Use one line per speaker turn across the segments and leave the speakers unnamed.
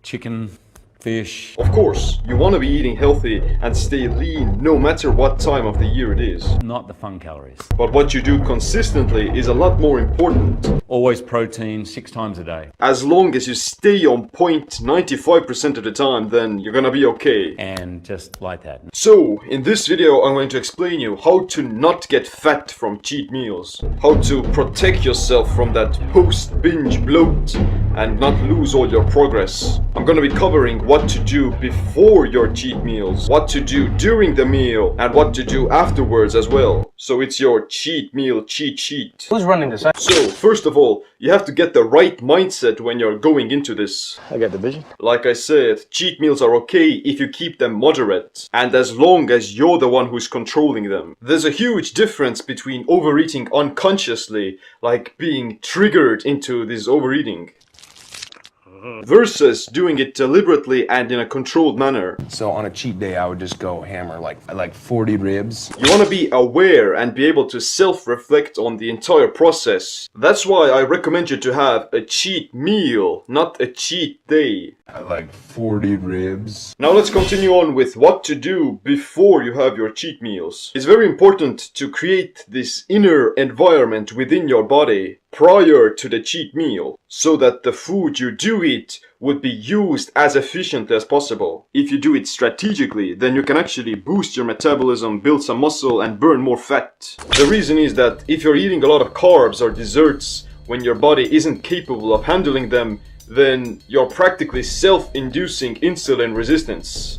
chicken, fish.
Of course, you want to be eating healthy and stay lean no matter what time of the year it is.
Not the fun calories.
But what you do consistently is a lot more important.
Always protein 6 times a day.
As long as you stay on point 95% of the time, then you're gonna be okay.
And just like that.
So, in this video I'm going to explain you how to not get fat from cheat meals. How to protect yourself from that post-binge bloat and not lose all your progress. I'm gonna be covering what to do before your cheat meals, what to do during the meal, and what to do afterwards as well. So it's your cheat meal cheat sheet.
Who's running this?
So, first of all, you have to get the right mindset when you're going into this.
I got the vision.
Like I said, cheat meals are okay if you keep them moderate, and as long as you're the one who's controlling them. There's a huge difference between overeating unconsciously, like being triggered into this overeating, versus doing it deliberately and in a controlled manner.
So on a cheat day, I would just go hammer like 40 ribs.
You want to be aware and be able to self-reflect on the entire process. That's why I recommend you to have a cheat meal, not a cheat day.
Like 40 ribs.
Now let's continue on with what to do before you have your cheat meals. It's very important to create this inner environment within your body prior to the cheat meal, so that the food you do eat would be used as efficiently as possible. If you do it strategically, then you can actually boost your metabolism, build some muscle, and burn more fat. The reason is that if you're eating a lot of carbs or desserts when your body isn't capable of handling them, then you're practically self-inducing insulin resistance.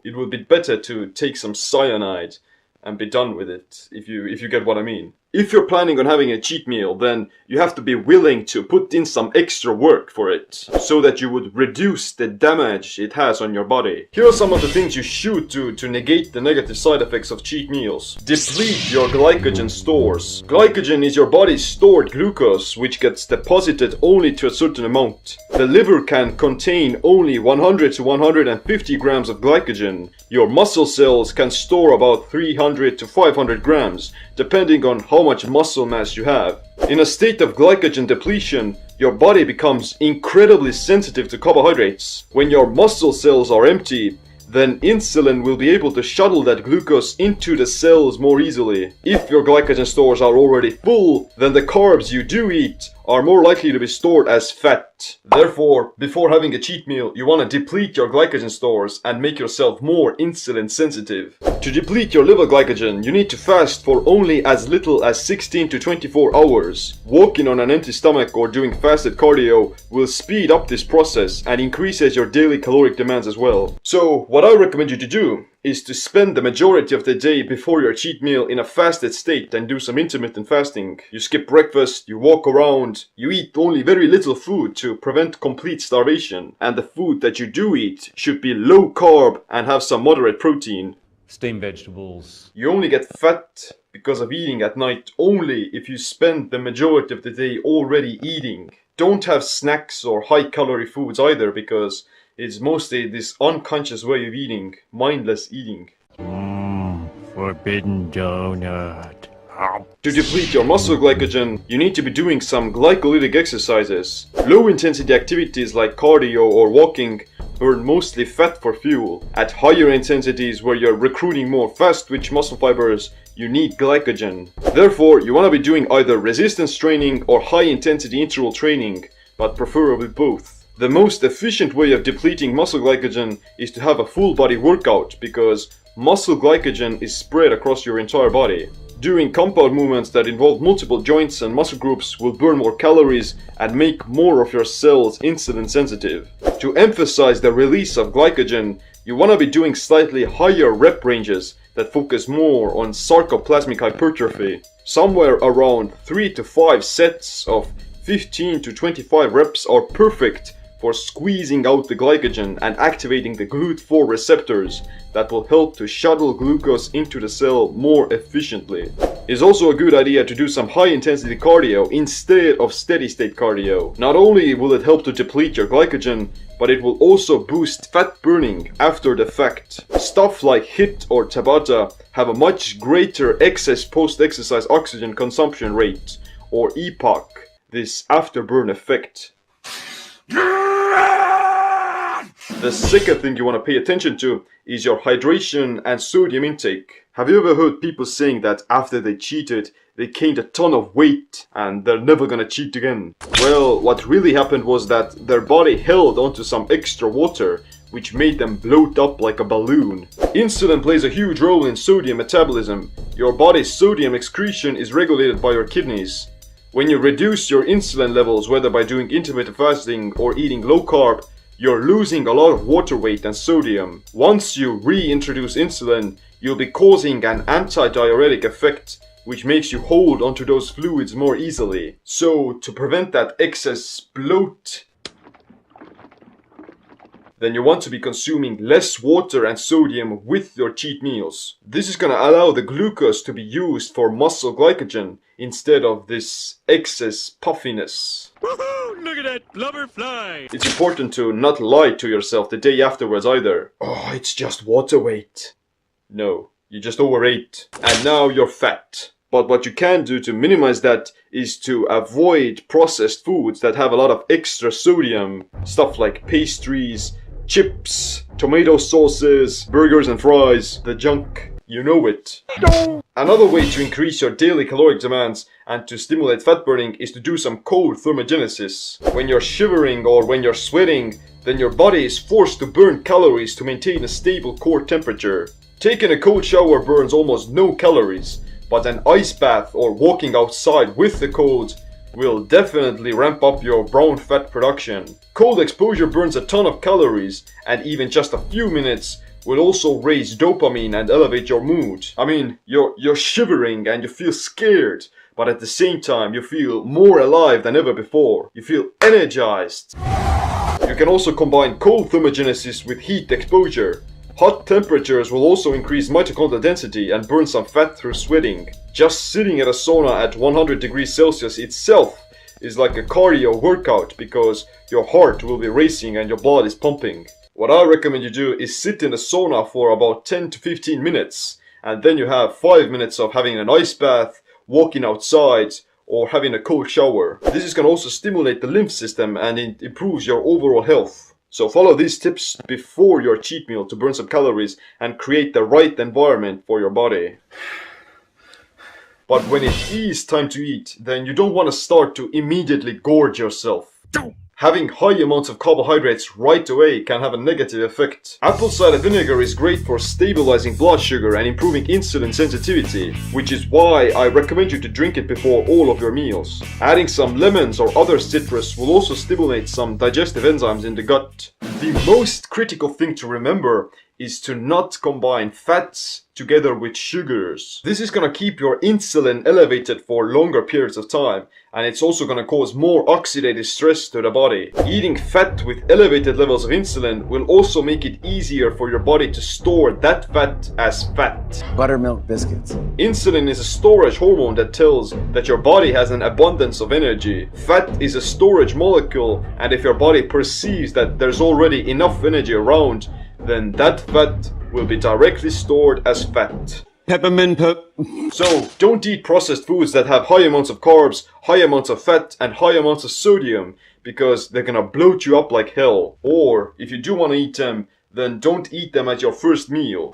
It would be better to take some cyanide and be done with it, if you get what I mean. If you're planning on having a cheat meal, then you have to be willing to put in some extra work for it, so that you would reduce the damage it has on your body. Here are some of the things you should do to negate the negative side effects of cheat meals. Deplete your glycogen stores. Glycogen is your body's stored glucose, which gets deposited only to a certain amount. The liver can contain only 100 to 150 grams of glycogen. Your muscle cells can store about 300 to 500 grams, depending on how much muscle mass you have. In a state of glycogen depletion, your body becomes incredibly sensitive to carbohydrates. When your muscle cells are empty, then insulin will be able to shuttle that glucose into the cells more easily. If your glycogen stores are already full, then the carbs you do eat are more likely to be stored as fat. Therefore, before having a cheat meal, you want to deplete your glycogen stores and make yourself more insulin sensitive. To deplete your liver glycogen, you need to fast for only as little as 16 to 24 hours. Walking on an empty stomach or doing fasted cardio will speed up this process and increases your daily caloric demands as well. So, what I recommend you to do is to spend the majority of the day before your cheat meal in a fasted state and do some intermittent fasting. You skip breakfast, you walk around, you eat only very little food to prevent complete starvation, and the food that you do eat should be low carb and have some moderate protein.
Steamed vegetables.
You only get fat because of eating at night only if you spend the majority of the day already eating. Don't have snacks or high calorie foods either, because it's mostly this unconscious way of eating, mindless eating.
Forbidden donut.
To deplete your muscle glycogen, you need to be doing some glycolytic exercises. Low intensity activities like cardio or walking burn mostly fat for fuel. At higher intensities where you're recruiting more fast-twitch muscle fibers, you need glycogen. Therefore, you want to be doing either resistance training or high intensity interval training, but preferably both. The most efficient way of depleting muscle glycogen is to have a full body workout, because muscle glycogen is spread across your entire body. Doing compound movements that involve multiple joints and muscle groups will burn more calories and make more of your cells insulin sensitive. To emphasize the release of glycogen, you want to be doing slightly higher rep ranges that focus more on sarcoplasmic hypertrophy. Somewhere around 3 to 5 sets of 15 to 25 reps are perfect for squeezing out the glycogen and activating the GLUT4 receptors that will help to shuttle glucose into the cell more efficiently. It's also a good idea to do some high intensity cardio instead of steady state cardio. Not only will it help to deplete your glycogen, but it will also boost fat burning after the fact. Stuff like HIIT or Tabata have a much greater excess post-exercise oxygen consumption rate, or EPOC, this afterburn effect. The second thing you want to pay attention to is your hydration and sodium intake. Have you ever heard people saying that after they cheated, they gained a ton of weight and they're never gonna cheat again? Well, what really happened was that their body held onto some extra water, which made them bloat up like a balloon. Insulin plays a huge role in sodium metabolism. Your body's sodium excretion is regulated by your kidneys. When you reduce your insulin levels, whether by doing intermittent fasting or eating low carb, you're losing a lot of water weight and sodium. Once you reintroduce insulin, you'll be causing an anti-diuretic effect, which makes you hold onto those fluids more easily. So, to prevent that excess bloat, then you want to be consuming less water and sodium with your cheat meals. This is gonna allow the glucose to be used for muscle glycogen instead of this excess puffiness.
Woohoo! Look at that blubber fly!
It's important to not lie to yourself the day afterwards either. Oh, it's just water weight. No, you just overate. And now you're fat. But what you can do to minimize that is to avoid processed foods that have a lot of extra sodium. Stuff like pastries, chips, tomato sauces, burgers and fries, the junk. You know it. Another way to increase your daily caloric demands and to stimulate fat burning is to do some cold thermogenesis. When you're shivering or when you're sweating, then your body is forced to burn calories to maintain a stable core temperature. Taking a cold shower burns almost no calories, but an ice bath or walking outside with the cold will definitely ramp up your brown fat production. Cold exposure burns a ton of calories, and even just a few minutes will also raise dopamine and elevate your mood. I mean, you're shivering and you feel scared, but at the same time you feel more alive than ever before. You feel energized. You can also combine cold thermogenesis with heat exposure. Hot temperatures will also increase mitochondrial density and burn some fat through sweating. Just sitting at a sauna at 100 degrees Celsius itself is like a cardio workout because your heart will be racing and your blood is pumping. What I recommend you do is sit in a sauna for about 10 to 15 minutes and then you have 5 minutes of having an ice bath, walking outside, or having a cold shower. This is going to also stimulate the lymph system and it improves your overall health. So follow these tips before your cheat meal to burn some calories and create the right environment for your body. But when it is time to eat, then you don't want to start to immediately gorge yourself. Having high amounts of carbohydrates right away can have a negative effect. Apple cider vinegar is great for stabilizing blood sugar and improving insulin sensitivity, which is why I recommend you to drink it before all of your meals. Adding some lemons or other citrus will also stimulate some digestive enzymes in the gut. The most critical thing to remember is to not combine fats together with sugars. This is gonna keep your insulin elevated for longer periods of time, and it's also gonna cause more oxidative stress to the body. Eating fat with elevated levels of insulin will also make it easier for your body to store that fat as fat.
Buttermilk biscuits.
Insulin is a storage hormone that tells that your body has an abundance of energy. Fat is a storage molecule, and if your body perceives that there's already enough energy around, then that fat will be directly stored as fat.
Peppermint
So, don't eat processed foods that have high amounts of carbs, high amounts of fat, and high amounts of sodium, because they're gonna bloat you up like hell. Or, if you do want to eat them, then don't eat them at your first meal.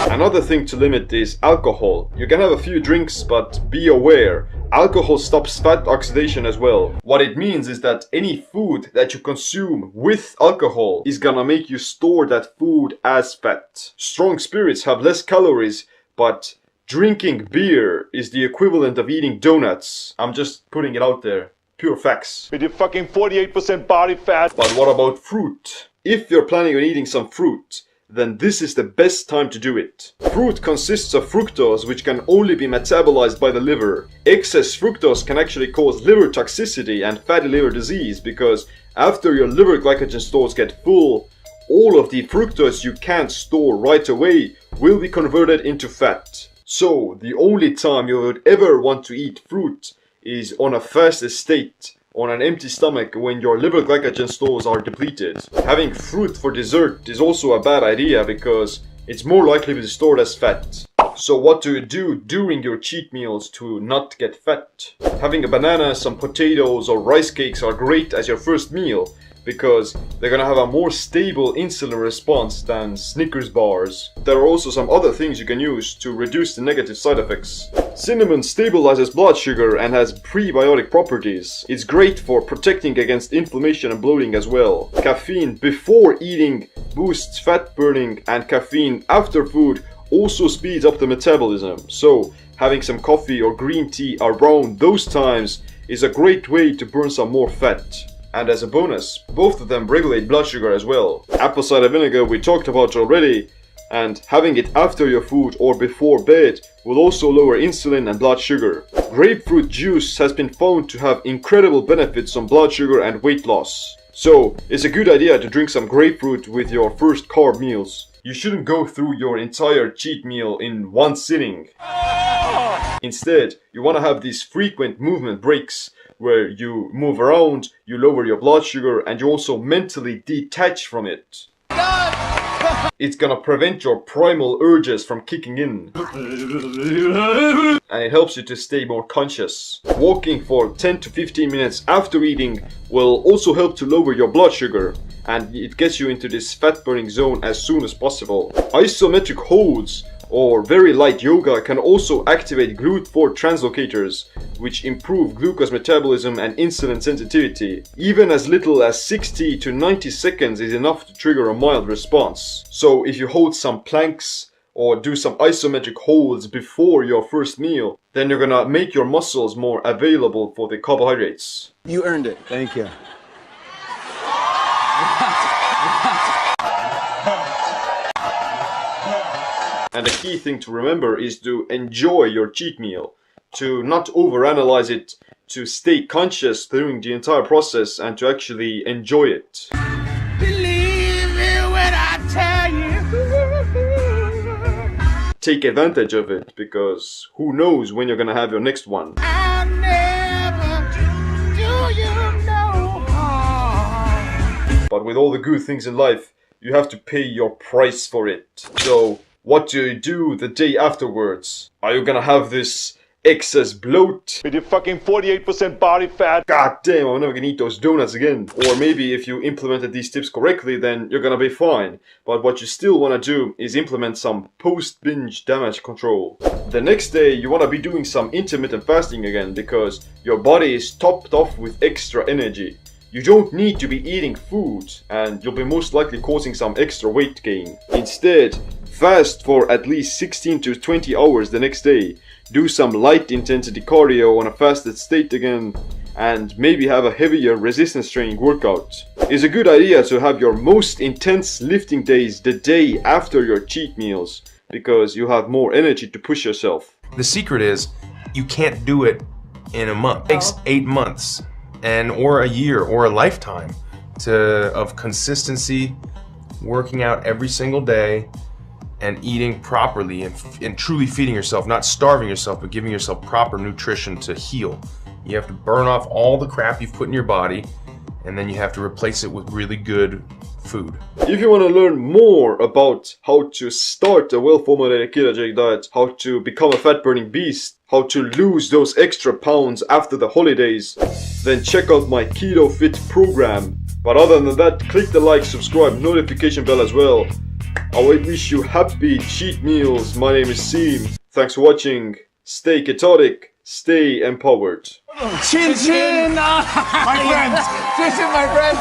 Another thing to limit is alcohol. You can have a few drinks, but be aware, alcohol stops fat oxidation as well. What it means is that any food that you consume with alcohol is gonna make you store that food as fat. Strong spirits have less calories, but drinking beer is the equivalent of eating donuts. I'm just putting it out there. Pure facts.
with your fucking 48% body fat.
But what about fruit? If you're planning on eating some fruit, then this is the best time to do it. Fruit consists of fructose, which can only be metabolized by the liver. Excess fructose can actually cause liver toxicity and fatty liver disease because after your liver glycogen stores get full, all of the fructose you can't store right away will be converted into fat. So, the only time you would ever want to eat fruit is on a fasted state, on an empty stomach when your liver glycogen stores are depleted. Having fruit for dessert is also a bad idea because it's more likely to be stored as fat. So what do you do during your cheat meals to not get fat? Having a banana, some potatoes or rice cakes are great as your first meal, because they're gonna have a more stable insulin response than Snickers bars. There are also some other things you can use to reduce the negative side effects. Cinnamon stabilizes blood sugar and has prebiotic properties. It's great for protecting against inflammation and bloating as well. Caffeine before eating boosts fat burning, and caffeine after food also speeds up the metabolism. So having some coffee or green tea around those times is a great way to burn some more fat. And as a bonus, both of them regulate blood sugar as well. Apple cider vinegar we talked about already, and having it after your food or before bed will also lower insulin and blood sugar. Grapefruit juice has been found to have incredible benefits on blood sugar and weight loss. So it's a good idea to drink some grapefruit with your first carb meals. You shouldn't go through your entire cheat meal in one sitting. Instead, you want to have these frequent movement breaks where you move around, you lower your blood sugar, and you also mentally detach from it. It's gonna prevent your primal urges from kicking in. And it helps you to stay more conscious. Walking for 10 to 15 minutes after eating will also help to lower your blood sugar, and it gets you into this fat burning zone as soon as possible. Isometric holds or very light yoga can also activate GLUT4 translocators, which improve glucose metabolism and insulin sensitivity. Even as little as 60 to 90 seconds is enough to trigger a mild response. So if you hold some planks or do some isometric holds before your first meal, then you're gonna make your muscles more available for the carbohydrates.
You earned it. Thank you.
And the key thing to remember is to enjoy your cheat meal, to not overanalyze it, to stay conscious during the entire process and to actually enjoy it.
Believe me when I tell you.
Take advantage of it, because who knows when you're gonna have your next one.
I'll never do you no harm.
But with all the good things in life, you have to pay your price for it. So what do you do the day afterwards? Are you gonna have this excess bloat?
With your fucking 48% body fat.
God damn, I'm never gonna eat those donuts again. Or maybe if you implemented these tips correctly, then you're gonna be fine. But what you still wanna do is implement some post-binge damage control. The next day, you wanna be doing some intermittent fasting again, because your body is topped off with extra energy. You don't need to be eating food, and you'll be most likely causing some extra weight gain. Instead, fast for at least 16 to 20 hours the next day. Do some light intensity cardio on a fasted state again, and maybe have a heavier resistance training workout. It's a good idea to have your most intense lifting days the day after your cheat meals, because you have more energy to push yourself.
The secret is you can't do it in a month. It takes 8 months or a year or a lifetime of consistency, working out every single day, and eating properly and truly feeding yourself, not starving yourself, but giving yourself proper nutrition to heal. You have to burn off all the crap you've put in your body, and then you have to replace it with really good food.
If you want to learn more about how to start a well-formulated ketogenic diet, how to become a fat-burning beast, how to lose those extra pounds after the holidays, then check out my Keto Fit program. But other than that, click the like, subscribe, notification bell as well. I wish you happy cheat meals. My name is Seem. Thanks for watching. Stay ketotic, stay empowered.
Chin chin! My friends! Chin chin, my friend!